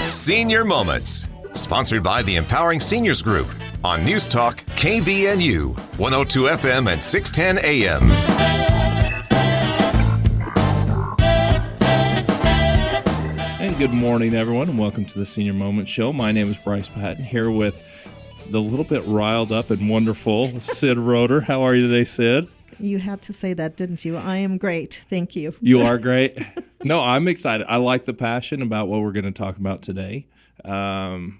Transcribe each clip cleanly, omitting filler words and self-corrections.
Senior Moments, sponsored by the Empowering Seniors Group on News Talk KVNU, 102 FM and 610 AM. And good morning, everyone, and welcome to the Senior Moment Show. My name is Bryce Patton, here with the little bit riled up and wonderful Sid Roeder. How are you today, Sid? You had to say that, didn't you? I am great. Thank you. You are great. No, I'm excited. I like the passion about what we're going to talk about today. I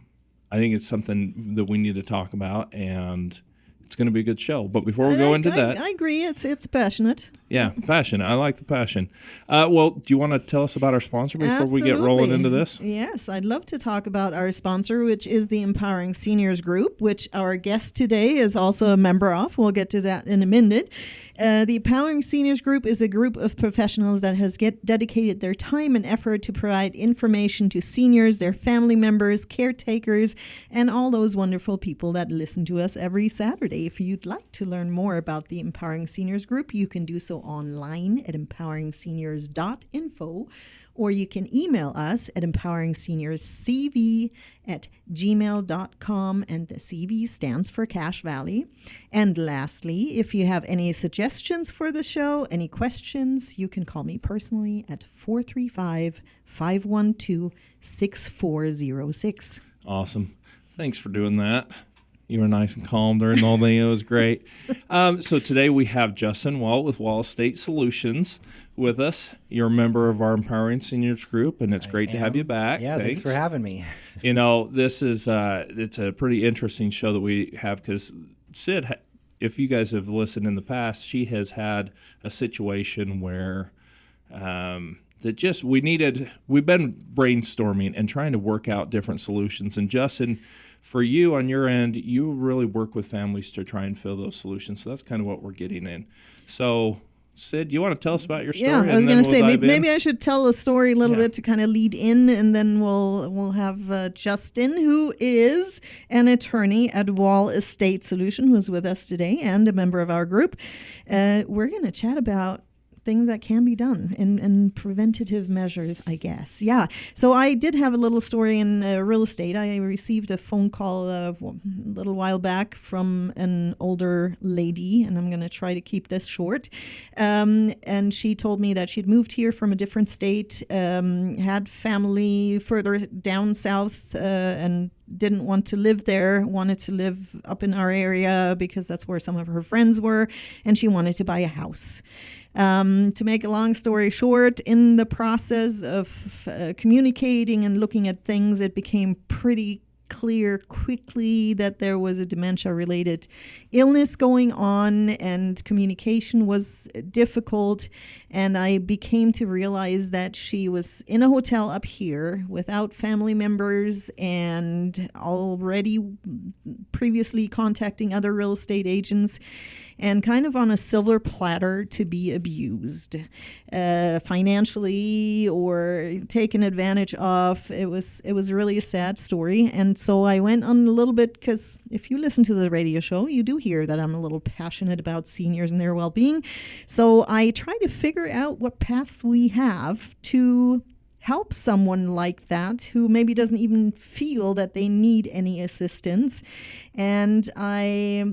think it's something that we need to talk about, and it's going to be a good show. But before we go into that... I agree. It's passionate. Yeah, passion. I like the passion. Well, do you want to tell us about our sponsor before we get rolling into this? Yes, I'd love to talk about our sponsor, which is the Empowering Seniors Group, which our guest today is also a member of. We'll get to that in a minute. The Empowering Seniors Group is a group of professionals that has dedicated their time and effort to provide information to seniors, their family members, caretakers, and all those wonderful people that listen to us every Saturday. If you'd like to learn more about the Empowering Seniors Group, you can do so online at empoweringseniors.info, or you can email us at empoweringseniorscv@gmail.com, and the CV stands for Cache Valley. And lastly, if you have any suggestions for the show, any questions, you can call me personally at 435-512-6406. Awesome. Thanks for doing that. You were nice and calm during the whole thing. It was great. So today we have Justin Wall with Wall Estate Solutions with us. You're a member of our Empowering Seniors Group, and it's great to have you back. Yeah, thanks for having me. You know, this is it's a pretty interesting show that we have because Sid, if you guys have listened in the past, she has had a situation where we've been brainstorming and trying to work out different solutions. And Justin, for you on your end, you really work with families to try and fill those solutions. So that's kind of what we're getting in. So, Sid, you want to tell us about your story? Yeah, I was going to say maybe I should tell a story a little bit to kind of lead in, and then we'll have Justin, who is an attorney at Wall Estate Solution, who's with us today and a member of our group. We're going to chat about things that can be done and preventative measures, I guess. Yeah. So I did have a little story in real estate. I received a phone call a little while back from an older lady, and I'm going to try to keep this short. And she told me that she'd moved here from a different state, had family further down south, and didn't want to live there, wanted to live up in our area because that's where some of her friends were, and she wanted to buy a house. To make a long story short, in the process of communicating and looking at things, it became pretty clear quickly that there was a dementia-related illness going on, and communication was difficult. And I became to realize that she was in a hotel up here without family members and already previously contacting other real estate agents, and kind of on a silver platter to be abused financially or taken advantage of. It was really a sad story. And so I went on a little bit, because if you listen to the radio show, you do hear that I'm a little passionate about seniors and their well-being. So I try to figure out what paths we have to help someone like that who maybe doesn't even feel that they need any assistance. And I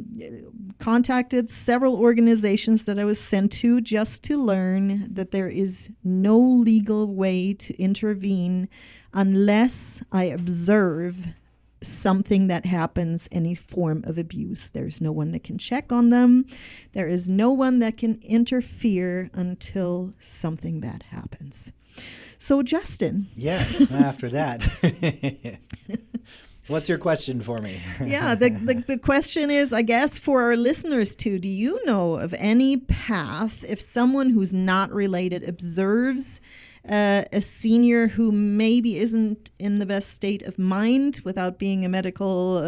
contacted several organizations that I was sent to just to learn that there is no legal way to intervene unless I observe something that happens, any form of abuse. There's no one that can check on them. There is no one that can interfere until something bad happens. So, Justin. Yes, after that. What's your question for me? Yeah, the question is, I guess, for our listeners too, do you know of any path if someone who's not related observes a senior who maybe isn't in the best state of mind, without being a medical,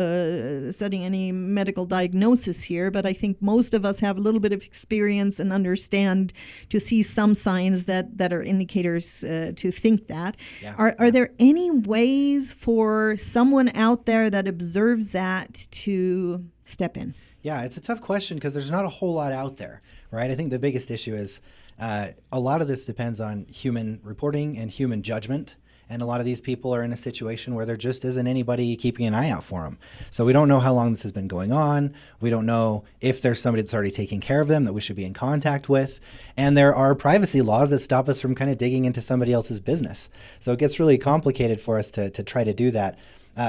setting any medical diagnosis here, but I think most of us have a little bit of experience and understand to see some signs that are indicators to think that. Yeah. Are there any ways for someone out there that observes that to step in? Yeah, it's a tough question because there's not a whole lot out there, right? I think the biggest issue is a lot of this depends on human reporting and human judgment. And a lot of these people are in a situation where there just isn't anybody keeping an eye out for them. So we don't know how long this has been going on. We don't know if there's somebody that's already taking care of them that we should be in contact with. And there are privacy laws that stop us from kind of digging into somebody else's business. So it gets really complicated for us to try to do that.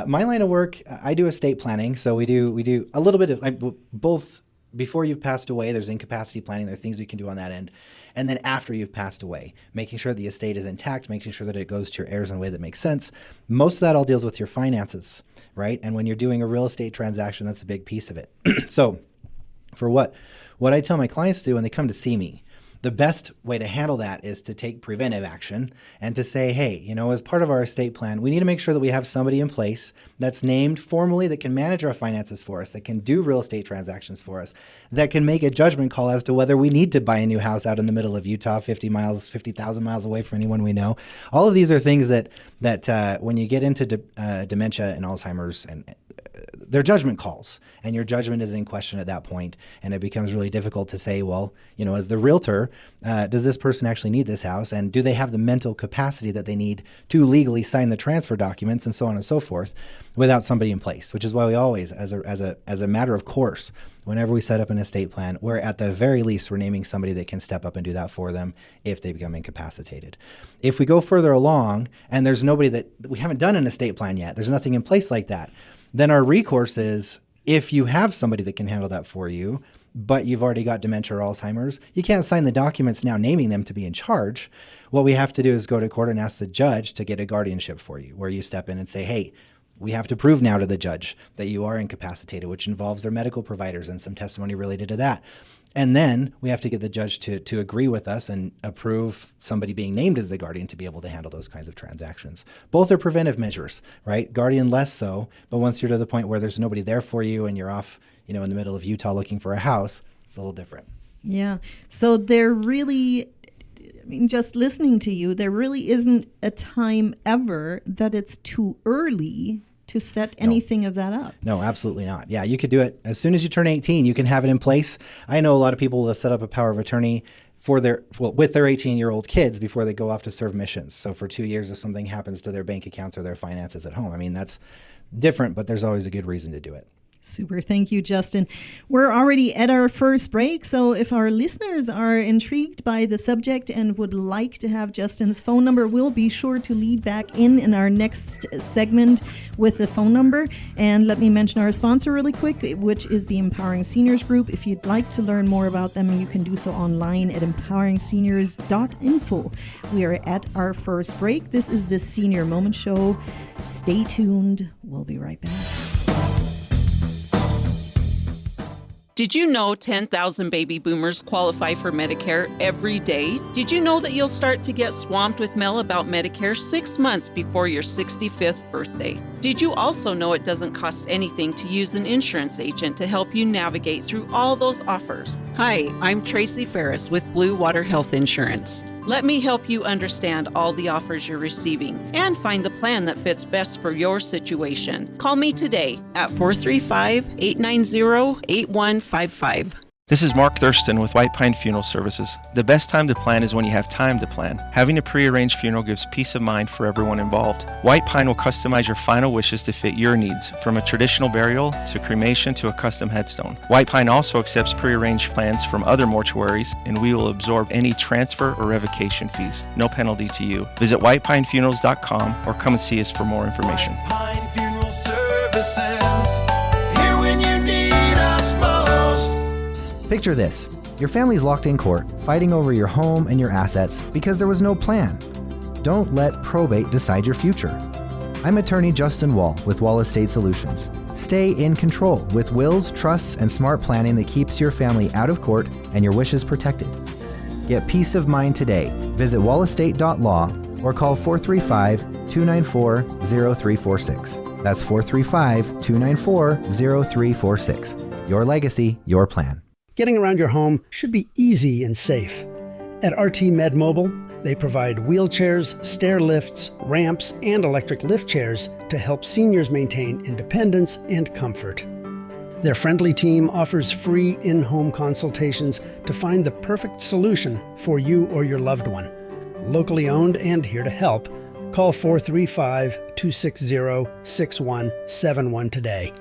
My line of work, I do estate planning. So we do a little bit of both. Before you've passed away, there's incapacity planning. There are things we can do on that end. And then after you've passed away, making sure the estate is intact, making sure that it goes to your heirs in a way that makes sense. Most of that all deals with your finances, right? And when you're doing a real estate transaction, that's a big piece of it. So for what I tell my clients to do when they come to see me, the best way to handle that is to take preventive action and to say, hey, as part of our estate plan, we need to make sure that we have somebody in place that's named formally that can manage our finances for us, that can do real estate transactions for us, that can make a judgment call as to whether we need to buy a new house out in the middle of Utah, 50,000 miles away from anyone we know. All of these are things that when you get into dementia and Alzheimer's and they're judgment calls, and your judgment is in question at that point, and it becomes really difficult to say, well, as the realtor, does this person actually need this house, and do they have the mental capacity that they need to legally sign the transfer documents, and so on and so forth, without somebody in place? Which is why we always, as a matter of course, whenever we set up an estate plan, we're at the very least we're naming somebody that can step up and do that for them if they become incapacitated. If we go further along and there's nobody that we haven't done an estate plan yet, there's nothing in place like that, then our recourse is, if you have somebody that can handle that for you, but you've already got dementia or Alzheimer's, you can't sign the documents now naming them to be in charge. What we have to do is go to court and ask the judge to get a guardianship for you, where you step in and say, hey, we have to prove now to the judge that you are incapacitated, which involves their medical providers and some testimony related to that. And then we have to get the judge to agree with us and approve somebody being named as the guardian to be able to handle those kinds of transactions. Both are preventive measures, right? Guardian less so, but once you're to the point where there's nobody there for you and you're off, in the middle of Utah looking for a house, it's a little different. Yeah. So there really, just listening to you, there really isn't a time ever that it's too early to set anything of that up. No, absolutely not. Yeah, you could do it as soon as you turn 18. You can have it in place. I know a lot of people will set up a power of attorney with their 18-year-old kids before they go off to serve missions. So for 2 years, if something happens to their bank accounts or their finances at home, that's different, but there's always a good reason to do it. Super. Thank you, Justin. We're already at our first break, so if our listeners are intrigued by the subject and would like to have Justin's phone number, we'll be sure to lead back in our next segment with the phone number. And let me mention our sponsor really quick, which is the Empowering Seniors Group. If you'd like to learn more about them, you can do so online at empoweringseniors.info. We are at our first break. This is the Senior Moment Show. Stay tuned. We'll be right back. Did you know 10,000 baby boomers qualify for Medicare every day? Did you know that you'll start to get swamped with mail about Medicare 6 months before your 65th birthday? Did you also know it doesn't cost anything to use an insurance agent to help you navigate through all those offers? Hi, I'm Tracy Ferris with Blue Water Health Insurance. Let me help you understand all the offers you're receiving and find the plan that fits best for your situation. Call me today at 435-890-8155. This is Mark Thurston with White Pine Funeral Services. The best time to plan is when you have time to plan. Having a pre-arranged funeral gives peace of mind for everyone involved. White Pine will customize your final wishes to fit your needs, from a traditional burial to cremation to a custom headstone. White Pine also accepts pre-arranged plans from other mortuaries, and we will absorb any transfer or revocation fees. No penalty to you. Visit whitepinefunerals.com or come and see us for more information. White Pine Funeral Services, here when you need us most. Picture this. Your family's locked in court, fighting over your home and your assets because there was no plan. Don't let probate decide your future. I'm attorney Justin Wall with Wall Estate Solutions. Stay in control with wills, trusts, and smart planning that keeps your family out of court and your wishes protected. Get peace of mind today. Visit wallestate.law or call 435-294-0346. That's 435-294-0346. Your legacy, your plan. Getting around your home should be easy and safe. At RT Med Mobile, they provide wheelchairs, stair lifts, ramps, and electric lift chairs to help seniors maintain independence and comfort. Their friendly team offers free in-home consultations to find the perfect solution for you or your loved one. Locally owned and here to help, Call 435-260-6171 today.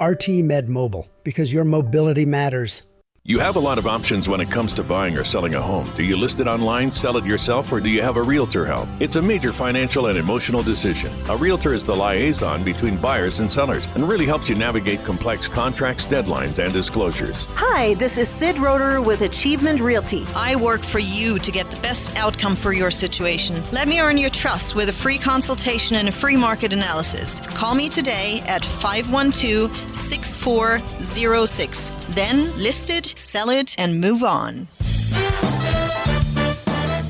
RT Med Mobile, because your mobility matters. You have a lot of options when it comes to buying or selling a home. Do you list it online, sell it yourself, or do you have a realtor help? It's a major financial and emotional decision. A realtor is the liaison between buyers and sellers and really helps you navigate complex contracts, deadlines, and disclosures. Hi, this is Sid Roeder with Achievement Realty. I work for you to get the best outcome for your situation. Let me earn your trust with a free consultation and a free market analysis. Call me today at 512-6406. Then list it, sell it, and move on.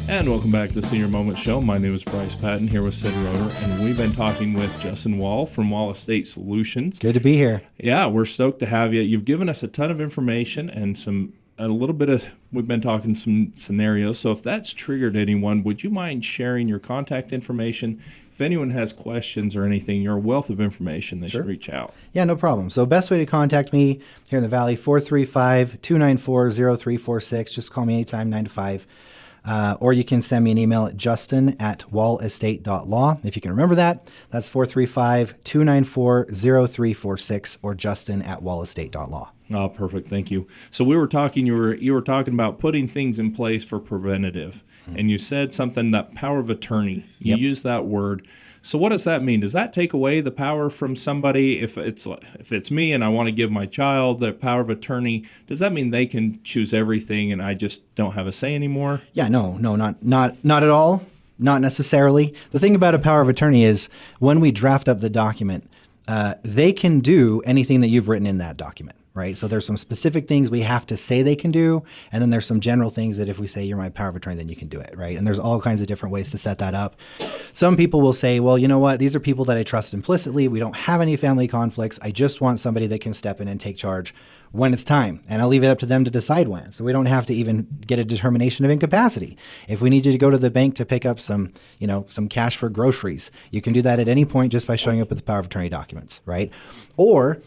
And welcome back to the Senior Moment Show. My name is Bryce Patton, here with Sid Roeder, and we've been talking with Justin Wall from Wall Estate Solutions. Good to be here. Yeah, we're stoked to have you. You've given us a ton of information and we've been talking some scenarios. So if that's triggered anyone, would you mind sharing your contact information? If anyone has questions or anything, you're a wealth of information. They should reach out. Yeah, no problem. So best way to contact me here in the Valley, 435-294-0346. Just call me anytime, 9 to 5. Or you can send me an email at justin@wallestate.law. If you can remember that, that's 435-294-0346 or justin@wallestate.law. Oh, perfect. Thank you. So we were talking, you were talking about putting things in place for preventative, and you said something, that power of attorney. You used that word. So what does that mean? Does that take away the power from somebody? If it's me and I want to give my child the power of attorney, does that mean they can choose everything and I just don't have a say anymore? Yeah, no, not at all. Not necessarily. The thing about a power of attorney is when we draft up the document, they can do anything that you've written in that document. Right. So there's some specific things we have to say they can do. And then there's some general things that if we say you're my power of attorney, then you can do it. Right. And there's all kinds of different ways to set that up. Some people will say, well, you know what? These are people that I trust implicitly. We don't have any family conflicts. I just want somebody that can step in and take charge when it's time. And I'll leave it up to them to decide when. So we don't have to even get a determination of incapacity. If we need you to go to the bank to pick up some cash for groceries, you can do that at any point just by showing up with the power of attorney documents. Right. Or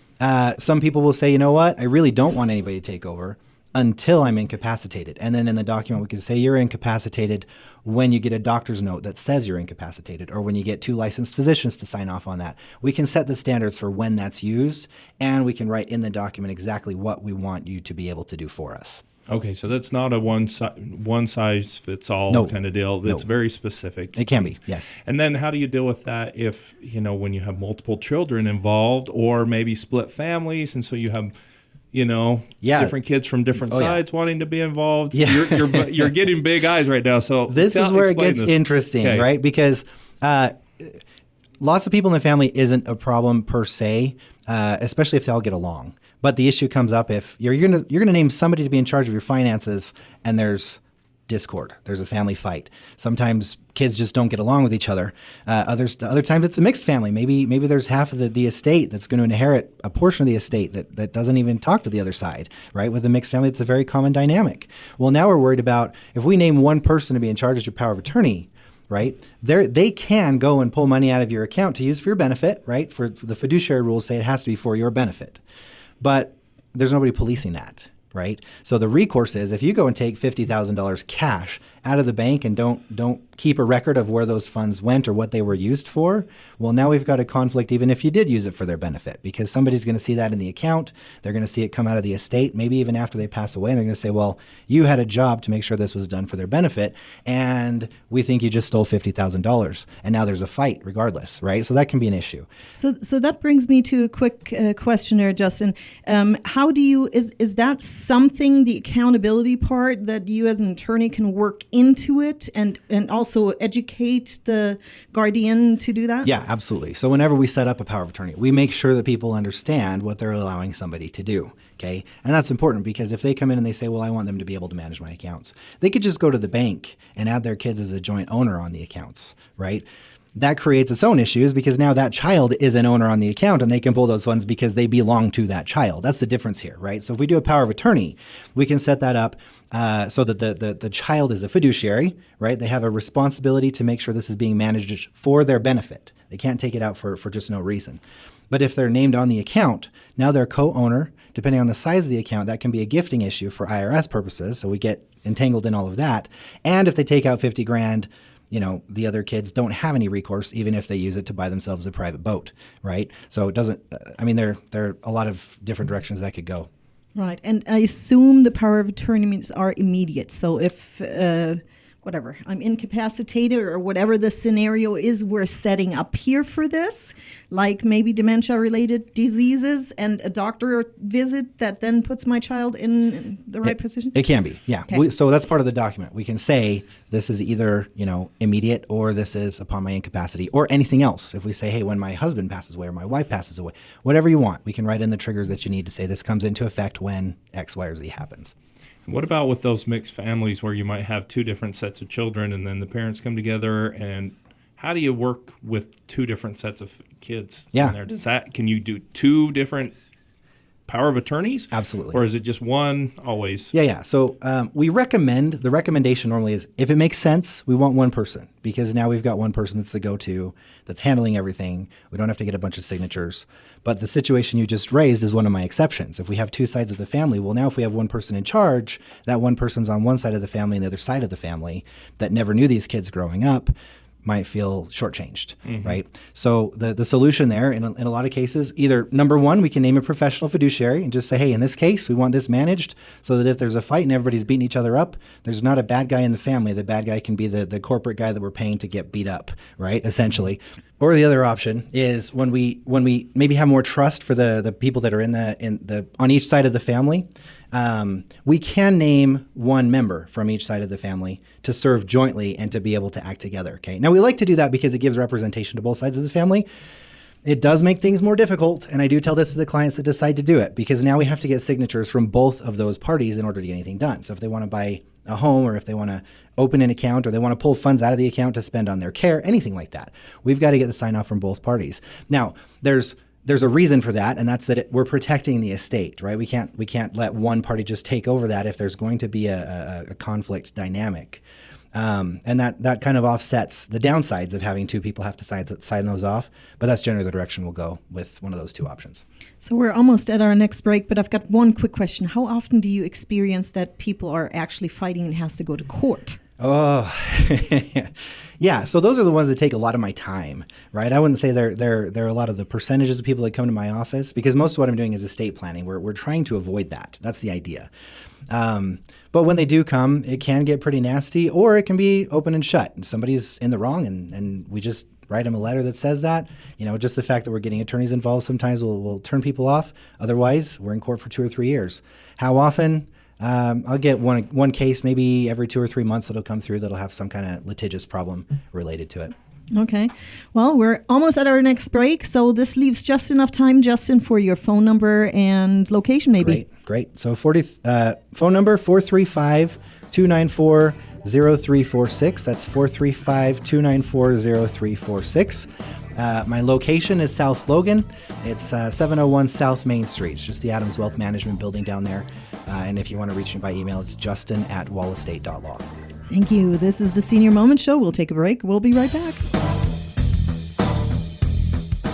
some people will say, you know what, I really don't want anybody to take over until I'm incapacitated. And then in the document, we can say you're incapacitated when you get a doctor's note that says you're incapacitated, or when you get 2 licensed physicians to sign off on that. We can set the standards for when that's used, and we can write in the document exactly what we want you to be able to do for us. Okay, so that's not a one-size-fits-all kind of deal. That's very specific. It can be, yes. And then how do you deal with that if, when you have multiple children involved, or maybe split families, and so you have, different kids from different sides wanting to be involved? Yeah. You're getting big eyes right now. So this is where it gets interesting, right? Because lots of people in the family isn't a problem per se, especially if they all get along. But the issue comes up if you're gonna name somebody to be in charge of your finances and there's discord, there's a family fight. Sometimes kids just don't get along with each other. Other times it's a mixed family. Maybe there's half of the estate that's going to inherit a portion of the estate that doesn't even talk to the other side, right? With a mixed family, it's a very common dynamic. Well, now we're worried about if we name one person to be in charge as your power of attorney, right? They can go and pull money out of your account to use for your benefit, right? For the fiduciary rules say it has to be for your benefit. But there's nobody policing that, right? So the recourse is if you go and take $50,000 cash out of the bank and don't keep a record of where those funds went or what they were used for, well, now we've got a conflict even if you did use it for their benefit, because somebody's going to see that in the account. They're going to see it come out of the estate, maybe even after they pass away, and they're going to say, well, you had a job to make sure this was done for their benefit, and we think you just stole $50,000, and now there's a fight regardless, right? So that can be an issue. So that brings me to a quick question there, Justin. How do you, is that something, the accountability part, that you as an attorney can work into it and also educate the guardian to do that? Yeah, absolutely. So whenever we set up a power of attorney, we make sure that people understand what they're allowing somebody to do. Okay. And that's important because if they come in and they say, well, I want them to be able to manage my accounts, they could just go to the bank and add their kids as a joint owner on the accounts, right? That creates its own issues because now that child is an owner on the account and they can pull those funds because they belong to that child. That's the difference here, right? So if we do a power of attorney, we can set that up so that the child is a fiduciary, right? They have a responsibility to make sure this is being managed for their benefit. They can't take it out for just no reason. But if they're named on the account, now they're co-owner. Depending on the size of the account, that can be a gifting issue for IRS purposes. So we get entangled in all of that. And if they take out $50,000, the other kids don't have any recourse, even if they use it to buy themselves a private boat, right? So it doesn't, there are a lot of different directions that could go. Right. And I assume the power of attorneys are immediate. So if, I'm incapacitated or whatever the scenario is we're setting up here for this, like maybe dementia-related diseases and a doctor visit that then puts my child in the right position? It can be, yeah. Okay. So that's part of the document. We can say this is either, immediate, or this is upon my incapacity, or anything else. If we say, hey, when my husband passes away or my wife passes away, whatever you want, we can write in the triggers that you need to say this comes into effect when X, Y, or Z happens. What about with those mixed families where you might have two different sets of children and then the parents come together, and how do you work with two different sets of kids? Yeah. In there? Can you do two different power of attorneys? Absolutely. Or is it just one always? Yeah. So the recommendation normally is, if it makes sense, we want one person, because now we've got one person that's the go-to, that's handling everything. We don't have to get a bunch of signatures. But the situation you just raised is one of my exceptions. If we have two sides of the family, well, now if we have one person in charge, that one person's on one side of the family and the other side of the family that never knew these kids growing up might feel shortchanged, right? So the solution there, in a lot of cases, either number one, we can name a professional fiduciary and just say, hey, in this case, we want this managed so that if there's a fight and everybody's beating each other up, there's not a bad guy in the family. The bad guy can be the corporate guy that we're paying to get beat up, right? Essentially. Or the other option is when we maybe have more trust for the people that are on each side of the family, we can name one member from each side of the family to serve jointly and to be able to act together. Okay. Now we like to do that because it gives representation to both sides of the family. It does make things more difficult, and I do tell this to the clients that decide to do it, because now we have to get signatures from both of those parties in order to get anything done. So if they want to buy a home, or if they want to open an account, or they want to pull funds out of the account to spend on their care, anything like that, we've got to get the sign off from both parties. Now, there's a reason for that, and that's that we're protecting the estate, right? We can't let one party just take over that if there's going to be a conflict dynamic. And that kind of offsets the downsides of having two people have to sign those off. But that's generally the direction we'll go with one of those two options. So we're almost at our next break, but I've got one quick question. How often do you experience that people are actually fighting and has to go to court? Oh, yeah. So those are the ones that take a lot of my time, right? I wouldn't say they're a lot of the percentages of people that come to my office, because most of what I'm doing is estate planning. We're trying to avoid that. That's the idea. But when they do come, it can get pretty nasty, or it can be open and shut. And somebody's in the wrong, and we just write them a letter that says that. Just the fact that we're getting attorneys involved sometimes will turn people off. Otherwise, we're in court for 2 or 3 years. How often? I'll get one case maybe every 2 or 3 months that'll come through that'll have some kind of litigious problem related to it. Okay. Well, we're almost at our next break, so this leaves just enough time, Justin, for your phone number and location maybe. Great. So phone number 435-294-0346. That's 435-294-0346. My location is South Logan. It's 701 South Main Street. It's just the Adams Wealth Management building down there. And if you want to reach me by email, it's justin@wallestate.law. Thank you. This is the Senior Moment Show. We'll take a break. We'll be right back.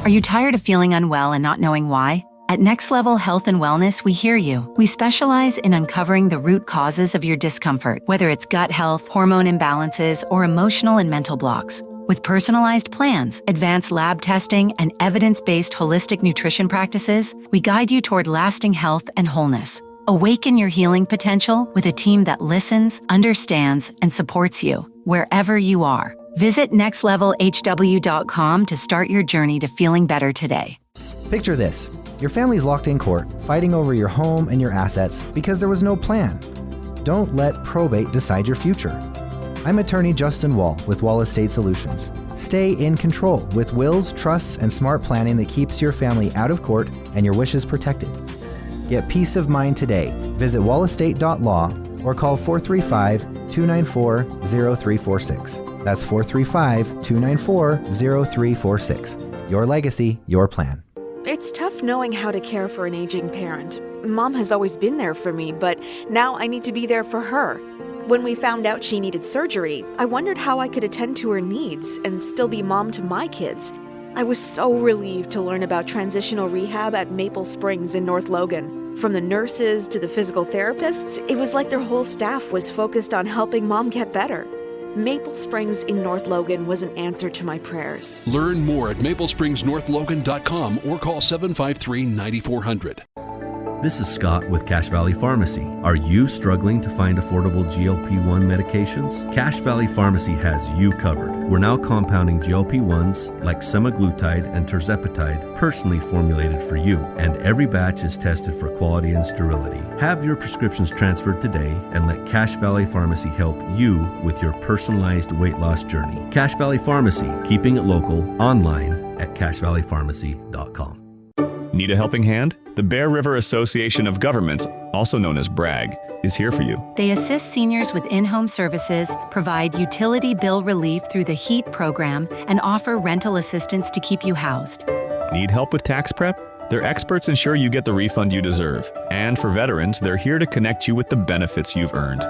Are you tired of feeling unwell and not knowing why? At Next Level Health and Wellness, we hear you. We specialize in uncovering the root causes of your discomfort, whether it's gut health, hormone imbalances, or emotional and mental blocks. With personalized plans, advanced lab testing, and evidence-based holistic nutrition practices, we guide you toward lasting health and wholeness. Awaken your healing potential with a team that listens, understands, and supports you wherever you are. Visit nextlevelhw.com to start your journey to feeling better today. Picture this. Your family's locked in court, fighting over your home and your assets because there was no plan. Don't let probate decide your future. I'm attorney Justin Wall with Wall Estate Solutions. Stay in control with wills, trusts, and smart planning that keeps your family out of court and your wishes protected. Get peace of mind today. Visit wallestate.law or call 435-294-0346. That's 435-294-0346. Your legacy, your plan. It's tough knowing how to care for an aging parent. Mom has always been there for me, but now I need to be there for her. When we found out she needed surgery, I wondered how I could attend to her needs and still be mom to my kids. I was so relieved to learn about transitional rehab at Maple Springs in North Logan. From the nurses to the physical therapists, it was like their whole staff was focused on helping mom get better. Maple Springs in North Logan was an answer to my prayers. Learn more at maplespringsnorthlogan.com or call 753-9400. This is Scott with Cache Valley Pharmacy. Are you struggling to find affordable GLP-1 medications? Cache Valley Pharmacy has you covered. We're now compounding GLP-1s like semaglutide and tirzepatide personally formulated for you, and every batch is tested for quality and sterility. Have your prescriptions transferred today and let Cache Valley Pharmacy help you with your personalized weight loss journey. Cache Valley Pharmacy, keeping it local, online at cachevalleypharmacy.com. Need a helping hand? The Bear River Association of Governments, also known as BRAG, is here for you. They assist seniors with in-home services, provide utility bill relief through the HEAT program, and offer rental assistance to keep you housed. Need help with tax prep? Their experts ensure you get the refund you deserve. And for veterans, they're here to connect you with the benefits you've earned.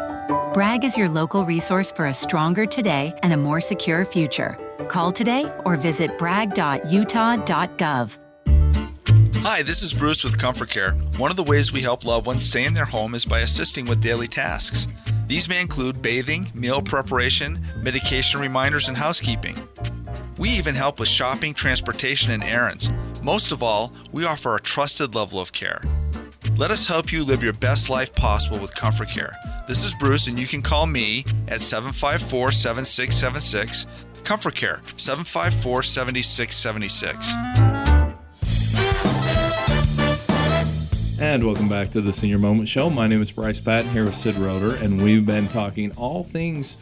BRAG is your local resource for a stronger today and a more secure future. Call today or visit brag.utah.gov. Hi, this is Bruce with Comfort Care. One of the ways we help loved ones stay in their home is by assisting with daily tasks. These may include bathing, meal preparation, medication reminders, and housekeeping. We even help with shopping, transportation, and errands. Most of all, we offer a trusted level of care. Let us help you live your best life possible with Comfort Care. This is Bruce, and you can call me at 754-7676. Comfort Care, 754-7676. And welcome back to the Senior Moment Show. My name is Bryce Patton here with Sid Roeder, and we've been talking all things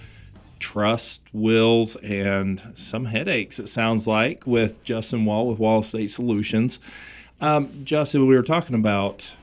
trust, wills, and some headaches, it sounds like, with Justin Wall with Wall Estate Solutions. Justin, we were talking about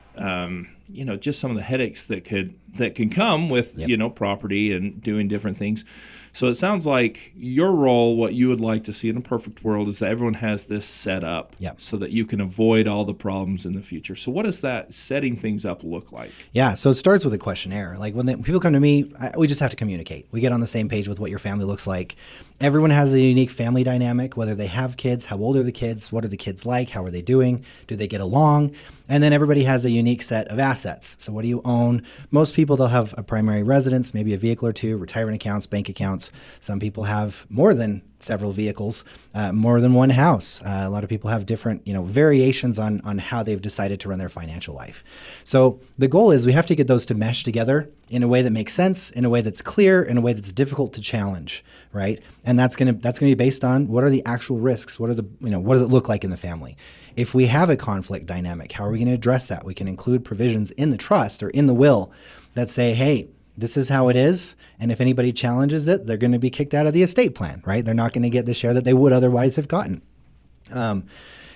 just some of the headaches that can come with property and doing different things. So it sounds like your role, what you would like to see in a perfect world, is that everyone has this set up so that you can avoid all the problems in the future. So what does that setting things up look like? Yeah, so it starts with a questionnaire. Like when people come to me, we just have to communicate. We get on the same page with what your family looks like. Everyone has a unique family dynamic, whether they have kids, how old are the kids, what are the kids like, how are they doing, do they get along? And then everybody has a unique set of assets. So what do you own? Most people, they'll have a primary residence, maybe a vehicle or two, retirement accounts, bank accounts. Some people have more than several vehicles, more than one house. A lot of people have different, variations on how they've decided to run their financial life. So the goal is we have to get those to mesh together in a way that makes sense, in a way that's clear, in a way that's difficult to challenge, right? And that's going to be based on what are the actual risks? What are what does it look like in the family? If we have a conflict dynamic, how are we going to address that? We can include provisions in the trust or in the will that say, hey, this is how it is, and if anybody challenges it, they're going to be kicked out of the estate plan, right? They're not going to get the share that they would otherwise have gotten.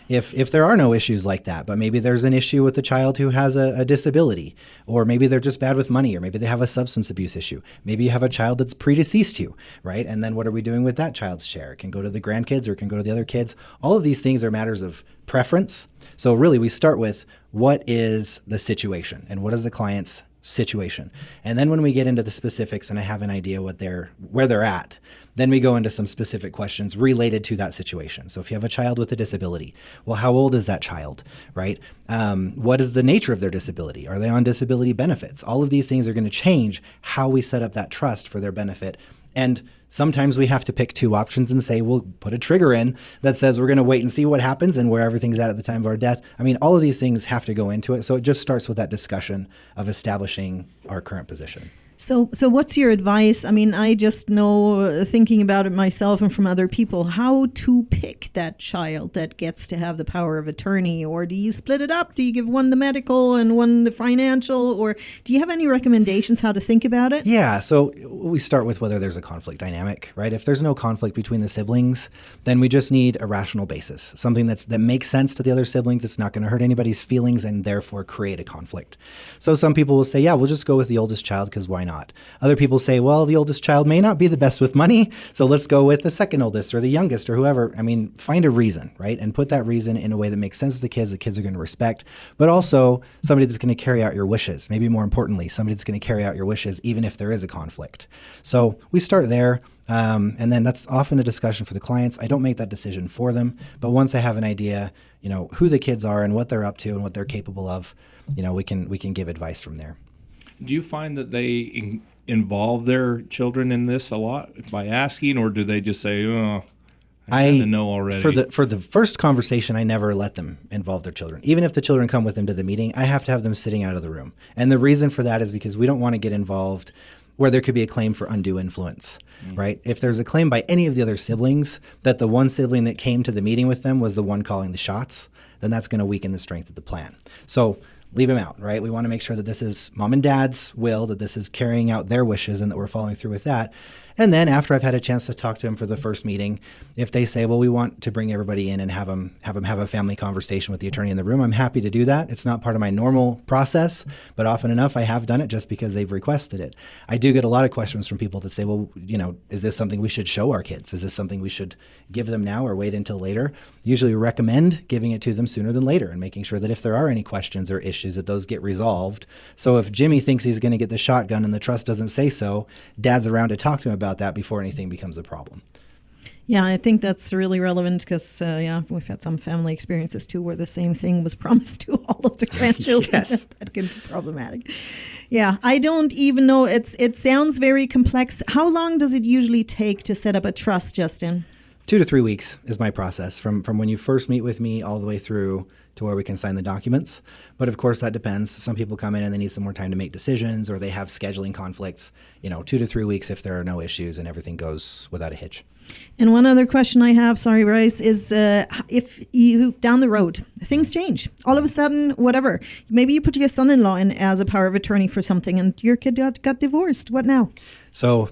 If there are no issues like that, but maybe there's an issue with the child who has a disability, or maybe they're just bad with money, or maybe they have a substance abuse issue. Maybe you have a child that's predeceased you, right? And then what are we doing with that child's share? It can go to the grandkids or it can go to the other kids. All of these things are matters of preference. So really we start with what is the situation and what is the client's situation. And then when we get into the specifics and I have an idea where they're at, then we go into some specific questions related to that situation. So if you have a child with a disability, well, how old is that child, right? What is the nature of their disability? Are they on disability benefits? All of these things are going to change how we set up that trust for their benefit. And sometimes we have to pick two options and say, we'll put a trigger in that says we're going to wait and see what happens and where everything's at the time of our death. I mean, all of these things have to go into it. So it just starts with that discussion of establishing our current position. So what's your advice? I mean, I just know, thinking about it myself and from other people, how to pick that child that gets to have the power of attorney, or do you split it up? Do you give one the medical and one the financial, or do you have any recommendations how to think about it? Yeah, so we start with whether there's a conflict dynamic, right? If there's no conflict between the siblings, then we just need a rational basis, something that makes sense to the other siblings. It's not going to hurt anybody's feelings and therefore create a conflict. So some people will say, yeah, we'll just go with the oldest child because why not? Other people say, well, the oldest child may not be the best with money, so let's go with the second oldest or the youngest or whoever. I mean, find a reason, right? And put that reason in a way that makes sense to the kids are going to respect, but also somebody that's going to carry out your wishes. Maybe more importantly, somebody that's going to carry out your wishes even if there is a conflict. So we start there. And then that's often a discussion for the clients. I don't make that decision for them, but once I have an idea, who the kids are and what they're up to and what they're capable of, we can give advice from there. Do you find that they involve their children in this a lot by asking, or do they just say, "Oh, I kind of know already"? For the first conversation, I never let them involve their children. Even if the children come with them to the meeting, I have to have them sitting out of the room. And the reason for that is because we don't want to get involved where there could be a claim for undue influence, right? If there's a claim by any of the other siblings that the one sibling that came to the meeting with them was the one calling the shots, then that's going to weaken the strength of the plan. So leave them out, right? We want to make sure that this is mom and dad's will, that this is carrying out their wishes, and that we're following through with that. And then after I've had a chance to talk to them for the first meeting, if they say, well, we want to bring everybody in and have them have a family conversation with the attorney in the room, I'm happy to do that. It's not part of my normal process, but often enough I have done it just because they've requested it. I do get a lot of questions from people that say, well, is this something we should show our kids? Is this something we should give them now or wait until later? Usually we recommend giving it to them sooner than later and making sure that if there are any questions or issues, that those get resolved. So if Jimmy thinks he's going to get the shotgun and the trust doesn't say so, dad's around to talk to him about that before anything becomes a problem. Yeah, I think that's really relevant because, we've had some family experiences too where the same thing was promised to all of the grandchildren. Yes. That can be problematic. Yeah, I don't even know. It sounds very complex. How long does it usually take to set up a trust, Justin? 2 to 3 weeks is my process from when you first meet with me all the way through to where we can sign the documents. But of course, that depends. Some people come in and they need some more time to make decisions, or they have scheduling conflicts. 2 to 3 weeks if there are no issues and everything goes without a hitch. And one other question I have, sorry, Bryce, is if you, down the road, things change. All of a sudden, whatever. Maybe you put your son-in-law in as a power of attorney for something and your kid got divorced. What now? So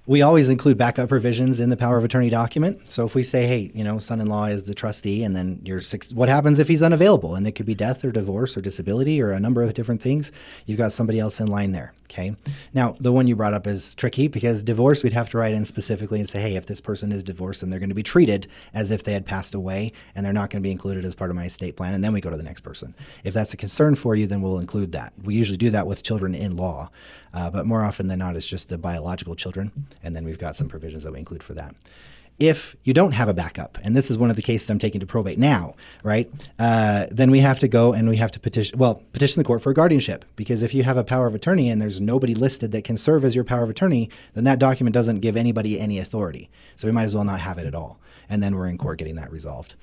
we always include backup provisions in the power of attorney document. So if we say, hey, son-in-law is the trustee, and then what happens if he's unavailable? And it could be death or divorce or disability or a number of different things. You've got somebody else in line there. Okay. Now, the one you brought up is tricky because divorce, we'd have to write in specifically and say, hey, if this person is divorced, then they're going to be treated as if they had passed away, and they're not going to be included as part of my estate plan. And then we go to the next person. If that's a concern for you, then we'll include that. We usually do that with children in law, but more often than not, it's just the biological children. And then we've got some provisions that we include for that. If you don't have a backup, and this is one of the cases I'm taking to probate now, right, then we have to go and we have to petition the court for a guardianship. Because if you have a power of attorney and there's nobody listed that can serve as your power of attorney, then that document doesn't give anybody any authority. So we might as well not have it at all. And then we're in court getting that resolved.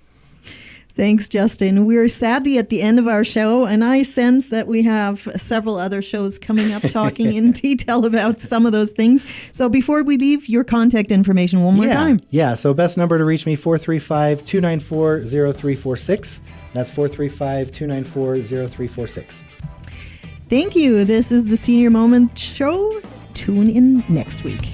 Thanks, Justin. We're sadly at the end of our show, and I sense that we have several other shows coming up talking in detail about some of those things. So before we leave, your contact information one more time. Yeah, so best number to reach me, 435-294-0346. That's 435-294-0346. Thank you. This is the Senior Moment Show. Tune in next week.